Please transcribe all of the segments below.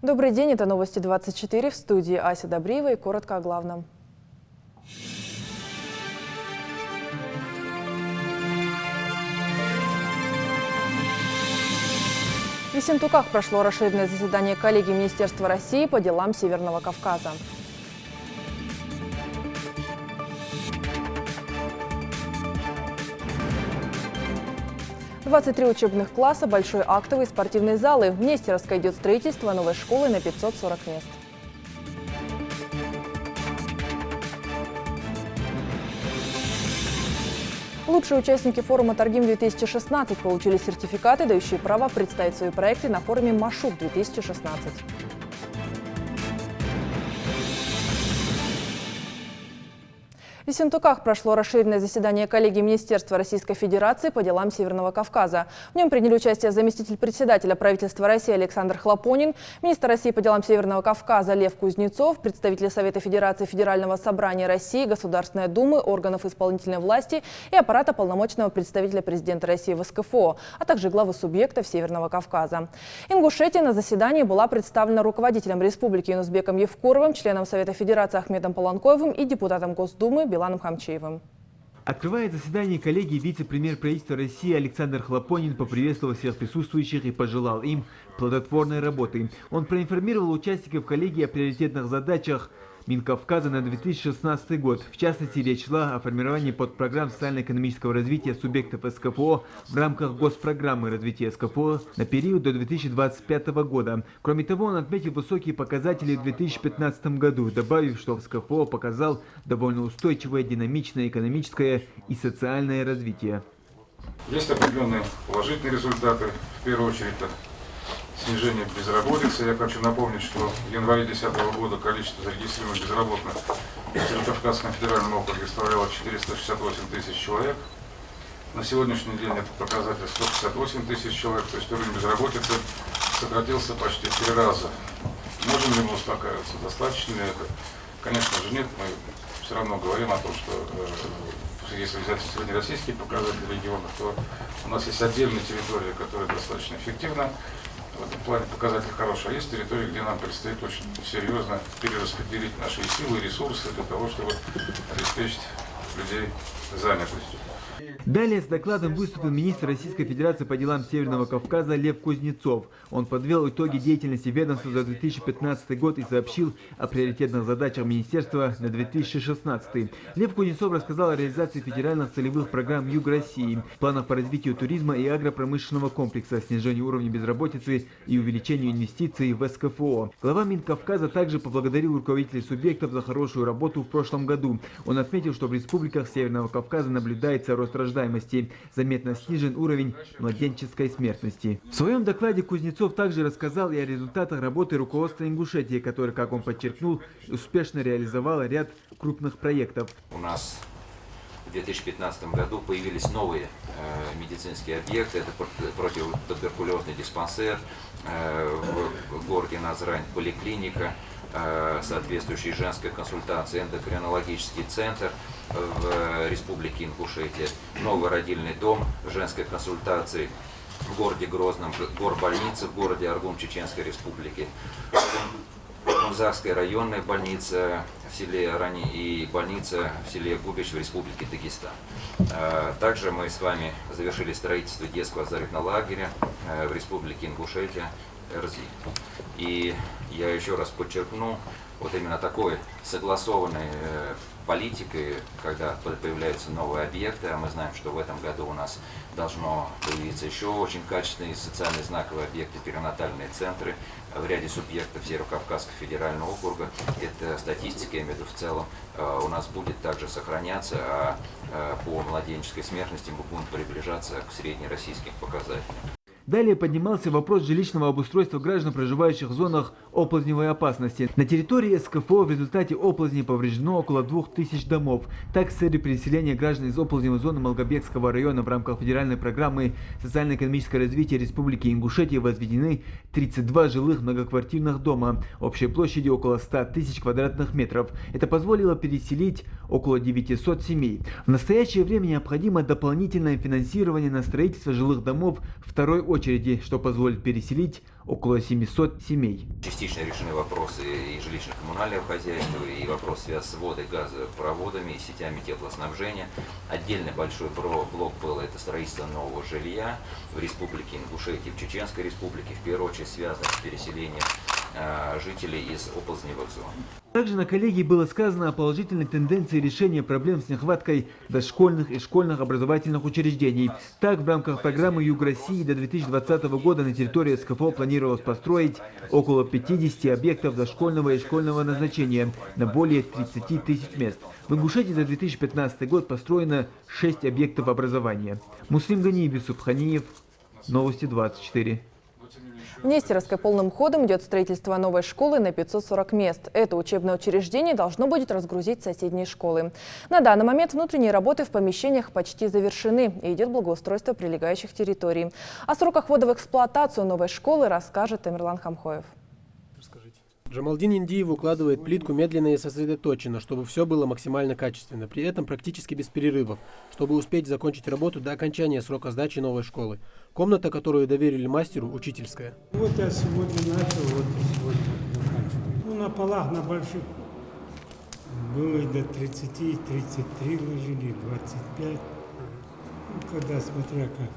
Добрый день, это новости 24, в студии Ася Добриева и коротко о главном. В Ессентуках прошло расширенное заседание коллегии Министерства России по делам Северного Кавказа. «23 учебных класса, большой актовый и спортивные залы. В Нестеровской идет строительство новой школы на 540 мест. Лучшие участники форума «Торгим-2016» получили сертификаты, дающие право представить свои проекты на форуме «Машук-2016». В Ессентуках прошло расширенное заседание коллегии Министерства Российской Федерации по делам Северного Кавказа. В нем приняли участие заместитель председателя правительства России Александр Хлопонин, министр России по делам Северного Кавказа Лев Кузнецов, представители Совета Федерации Федерального собрания России, Государственной Думы, органов исполнительной власти и аппарата полномочного представителя президента России в СКФО, а также главы субъектов Северного Кавказа. Ингушетия на заседании была представлена руководителем республики Юнусбеком Евкуровым, членом Совета Федерации Ахметом Полонкоевым и депутатом Госдумы Биланом Хамчиевым. Открывая заседание коллегии, вице-премьер правительства России Александр Хлопонин поприветствовал всех присутствующих и пожелал им плодотворной работы. Он проинформировал участников коллегии о приоритетных задачах Минкавказа на 2016 год. В частности, речь шла о формировании подпрограмм социально-экономического развития субъектов СКФО в рамках госпрограммы развития СКФО на период до 2025 года. Кроме того, он отметил высокие показатели в 2015 году, добавив, что СКФО показал довольно устойчивое, динамичное экономическое и социальное развитие. Есть определенные положительные результаты. В первую очередь, снижение безработицы. Я хочу напомнить, что в январе 2010 года количество зарегистрированных безработных в Северокавказском федеральном округе составляло 468 тысяч человек. На сегодняшний день этот показатель 168 тысяч человек, то есть уровень безработицы сократился почти в 3 раза. Можем ли мы успокаиваться? Достаточно ли это? Конечно же нет. Мы все равно говорим о том, что если взять среднероссийские показатели регионов, то у нас есть отдельные территории, которые достаточно эффективно в этом плане показатели хорошие, а есть территории, где нам предстоит очень серьезно перераспределить наши силы и ресурсы для того, чтобы обеспечить людей занятостью. Далее с докладом выступил министр Российской Федерации по делам Северного Кавказа Лев Кузнецов. Он подвел итоги деятельности ведомства за 2015 год и сообщил о приоритетных задачах министерства на 2016. Лев Кузнецов рассказал о реализации федеральных целевых программ Юг России, планах по развитию туризма и агропромышленного комплекса, снижению уровня безработицы и увеличению инвестиций в СКФО. Глава Минкавказа также поблагодарил руководителей субъектов за хорошую работу в прошлом году. Он отметил, что в республиках Северного Кавказа наблюдается рост рождаемости, заметно снижен уровень младенческой смертности. В своем докладе Кузнецов также рассказал и о результатах работы руководства Ингушетии, которое, как он подчеркнул, успешно реализовало ряд крупных проектов. У нас в 2015 году появились новые медицинские объекты. Это противотуберкулезный диспансер в городе Назрань, поликлиника, соответствующие женской консультации, эндокринологический центр в республике Ингушетия, новый родильный дом женской консультации в городе Грозном, горбольница в городе Аргун Чеченской республики, Кунзарская районная больница в селе Арани и больница в селе Губич в республике Дагестан. Также мы с вами завершили строительство детского зарядного лагеря в республике Ингушетия, РЗИ. И я еще раз подчеркну, вот именно такой согласованной политикой, когда появляются новые объекты, а мы знаем, что в этом году у нас должно появиться еще очень качественные социально знаковые объекты, перинатальные центры в ряде субъектов Северокавказского федерального округа. Это статистика, я имею в виду в целом, у нас будет также сохраняться, а по младенческой смертности мы будем приближаться к среднероссийским показателям. Далее поднимался вопрос жилищного обустройства граждан, проживающих в зонах оползневой опасности. На территории СКФО в результате оползней повреждено около 2000 домов. Так, с целью переселения граждан из оползневой зоны Малгобекского района в рамках федеральной программы социально-экономического развития Республики Ингушетия возведены 32 жилых многоквартирных дома общей площадью около 100 тысяч квадратных метров. Это позволило переселить около 900 семей. В настоящее время необходимо дополнительное финансирование на строительство жилых домов второй очереди очереди, что позволит переселить около 700 семей. Частично решены вопросы и жилищно-коммунального хозяйства, и вопрос связан с водой, газопроводами и сетями теплоснабжения. Отдельно большой блок был это строительство нового жилья в Республике Ингушетия, в Чеченской Республике, в первую очередь связано с переселением жителей из оползневых зон. Также на коллегии было сказано о положительной тенденции решения проблем с нехваткой дошкольных и школьных образовательных учреждений. Так, в рамках программы «Юг России» до 2020 года на территории СКФО планировалось построить около 50 объектов дошкольного и школьного назначения на более 30 тысяч мест. В Ингушетии за 2015 год построено 6 объектов образования. Муслим Ганиев, Юсуп Ханиев, Новости 24. В Нестеровской полным ходом идет строительство новой школы на 540 мест. Это учебное учреждение должно будет разгрузить соседние школы. На данный момент внутренние работы в помещениях почти завершены и идет благоустройство прилегающих территорий. О сроках ввода в эксплуатацию новой школы расскажет Тамерлан Хамхоев. Джамалдин Индиев укладывает плитку медленно и сосредоточенно, чтобы все было максимально качественно, при этом практически без перерывов, чтобы успеть закончить работу до окончания срока сдачи новой школы. Комната, которую доверили мастеру, учительская. Вот я сегодня начал, вот и сегодня заканчиваю. Ну, на полах, на больших было и до 30, 33 ложили, 25. Ну, когда смотря как.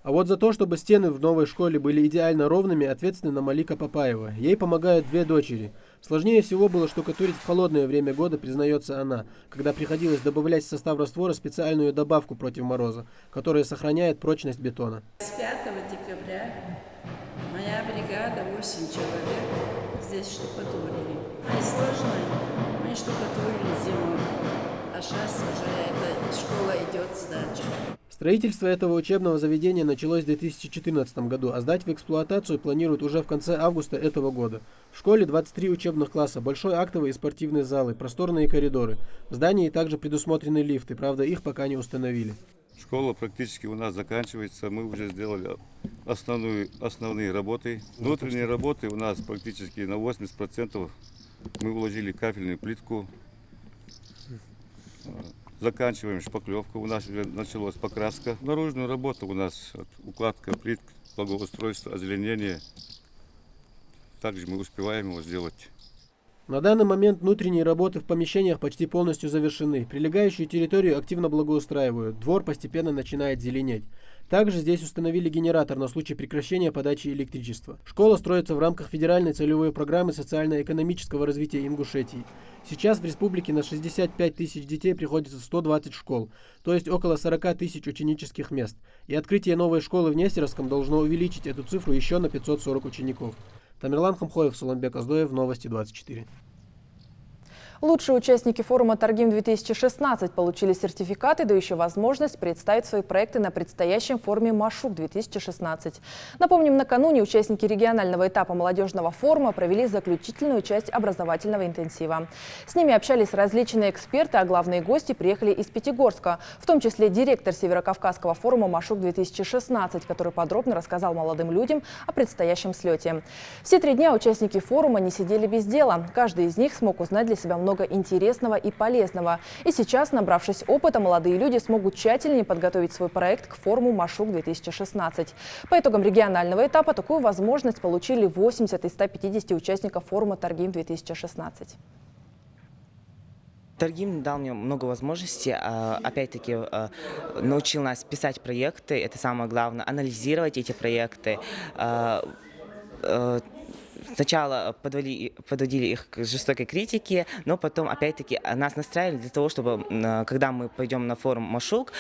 А вот за то, чтобы стены в новой школе были идеально ровными, ответственна Малика Папаева. Ей помогают две дочери. Сложнее всего было штукатурить в холодное время года, признается она, когда приходилось добавлять в состав раствора специальную добавку против мороза, которая сохраняет прочность бетона. С 5 декабря моя бригада, 8 человек, здесь штукатурили. Несложно, мы штукатурили зимой, а сейчас уже эта школа идет сдача. Строительство этого учебного заведения началось в 2014 году, а сдать в эксплуатацию планируют уже в конце августа этого года. В школе 23 учебных класса, большой актовый и спортивный залы, просторные коридоры. В здании также предусмотрены лифты, правда их пока не установили. Школа практически у нас заканчивается, мы уже сделали основные работы. Внутренние работы у нас практически на 80%. Мы уложили кафельную плитку. Заканчиваем шпаклевку, у нас уже началась покраска. Наружную работу у нас укладка плиток, благоустройство, озеленение. Также мы успеваем его сделать. На данный момент внутренние работы в помещениях почти полностью завершены. Прилегающую территорию активно благоустраивают. Двор постепенно начинает зеленеть. Также здесь установили генератор на случай прекращения подачи электричества. Школа строится в рамках федеральной целевой программы социально-экономического развития Ингушетии. Сейчас в республике на 65 тысяч детей приходится 120 школ, то есть около 40 тысяч ученических мест. И открытие новой школы в Нестеровском должно увеличить эту цифру еще на 540 учеников. Тамерлан Хамхоев, Суланбек Аздоев, Новости 24. Лучшие участники форума «Торгим-2016» получили сертификаты, дающие возможность представить свои проекты на предстоящем форуме «Машук-2016». Напомним, накануне участники регионального этапа молодежного форума провели заключительную часть образовательного интенсива. С ними общались различные эксперты, а главные гости приехали из Пятигорска, в том числе директор Северокавказского форума «Машук-2016», который подробно рассказал молодым людям о предстоящем слете. Все 3 дня участники форума не сидели без дела. Каждый из них смог узнать для себя много интересного и полезного. И сейчас, набравшись опыта, молодые люди смогут тщательнее подготовить свой проект к форуму «Машук-2016». По итогам регионального этапа такую возможность получили 80 из 150 участников форума «Торгим-2016». Торгим дал мне много возможностей, опять-таки научил нас писать проекты, это самое главное, анализировать эти проекты. Сначала подводили их к жестокой критике, но потом, опять-таки, нас настраивали для того, чтобы, когда мы пойдем на форум Машук,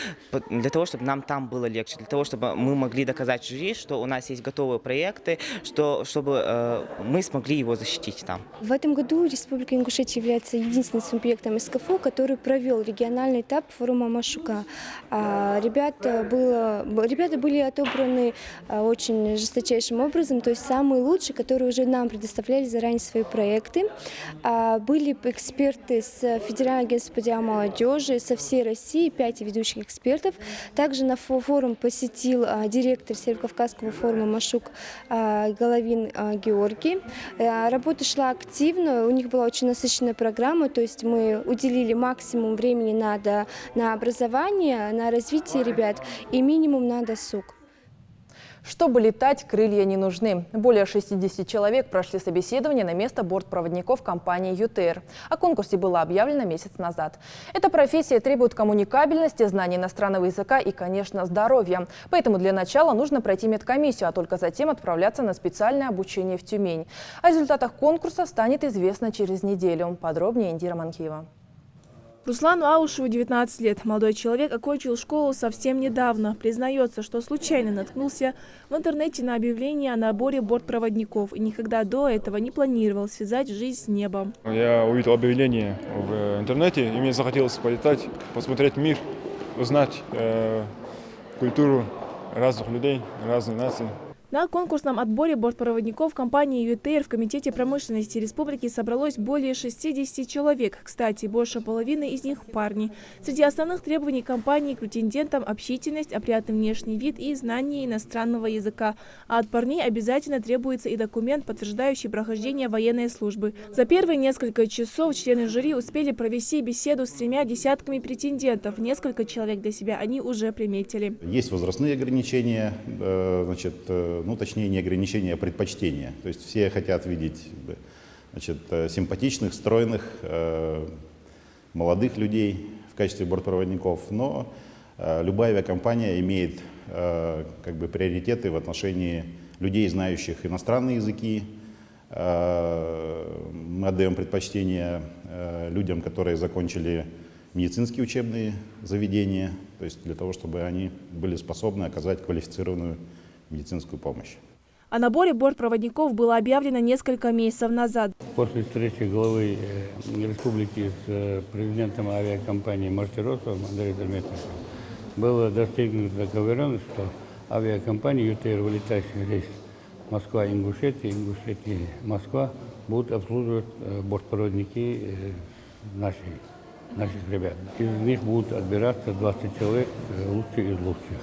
для того, чтобы нам там было легче, для того, чтобы мы могли доказать жюри, что у нас есть готовые проекты, чтобы мы смогли его защитить там. В этом году Республика Ингушетия является единственным субъектом СКФО, который провел региональный этап форума Машука. Ребята были отобраны очень жесточайшим образом, то есть самые лучшие, которые уже нам предоставляли заранее свои проекты. Были эксперты с Федерального агентства по делам молодежи, со всей России, 5 ведущих экспертов. Также на форум посетил директор Северокавказского форума Машук Головин Георгий. Работа шла активно, у них была очень насыщенная программа, то есть мы уделили максимум времени на образование, на развитие ребят и минимум на досуг. Чтобы летать, крылья не нужны. Более 60 человек прошли собеседование на место бортпроводников компании ЮТР. О конкурсе было объявлено месяц назад. Эта профессия требует коммуникабельности, знаний иностранного языка и, конечно, здоровья. Поэтому для начала нужно пройти медкомиссию, а только затем отправляться на специальное обучение в Тюмень. О результатах конкурса станет известно через неделю. Подробнее Индира Манкиева. Руслану Аушеву 19 лет. Молодой человек окончил школу совсем недавно. Признается, что случайно наткнулся в интернете на объявление о наборе бортпроводников и никогда до этого не планировал связать жизнь с небом. Я увидел объявление в интернете, и мне захотелось полетать, посмотреть мир, узнать культуру разных людей, разных наций. На конкурсном отборе бортпроводников компании ЮТР в Комитете промышленности республики собралось более 60 человек. Кстати, больше половины из них парни. Среди основных требований компании к претендентам – общительность, опрятный внешний вид и знание иностранного языка. А от парней обязательно требуется и документ, подтверждающий прохождение военной службы. За первые несколько часов члены жюри успели провести беседу с 3 десятками претендентов. Несколько человек для себя они уже приметили. Есть возрастные ограничения, точнее не ограничения, а предпочтения. То есть все хотят видеть симпатичных, стройных, молодых людей в качестве бортпроводников, но любая авиакомпания имеет приоритеты в отношении людей, знающих иностранные языки. Мы отдаем предпочтение людям, которые закончили медицинские учебные заведения, то есть для того, чтобы они были способны оказать квалифицированную медицинскую помощь. О наборе бортпроводников было объявлено несколько месяцев назад. После встречи главы республики с президентом авиакомпании «Мартиросов» Андреем Дмитриевичем было достигнута договоренность, что авиакомпания ЮТР, вылетающая рейс Москва-Ингушетия, Ингушетия-Москва, будут обслуживать бортпроводники наших ребят. Из них будут отбираться 20 человек, лучшие из лучших,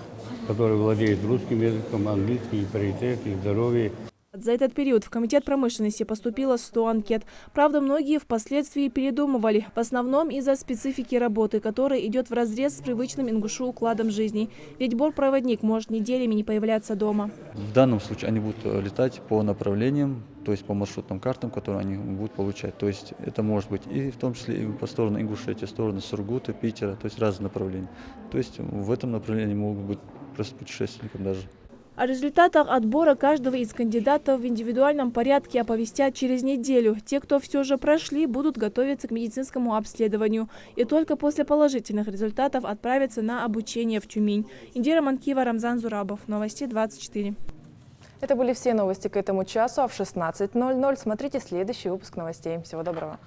которые владеют русским языком, английским, приоритет и здоровье. За этот период в Комитет промышленности поступило 100 анкет. Правда, многие впоследствии передумывали. В основном из-за специфики работы, которая идет вразрез с привычным ингушу укладом жизни. Ведь бортпроводник может неделями не появляться дома. В данном случае они будут летать по направлениям, то есть по маршрутным картам, которые они будут получать. То есть это может быть и в том числе и по сторону Ингушетии, в сторону Сургута, Питера, то есть разные направления. То есть в этом направлении могут быть просто путешественником даже. О результатах отбора каждого из кандидатов в индивидуальном порядке оповестят через неделю. Те, кто все же прошли, будут готовиться к медицинскому обследованию. И только после положительных результатов отправятся на обучение в Тюмень. Индира Манкиева, Рамзан Зурабов. Новости 24. Это были все новости к этому часу. А в 16:00 смотрите следующий выпуск новостей. Всего доброго.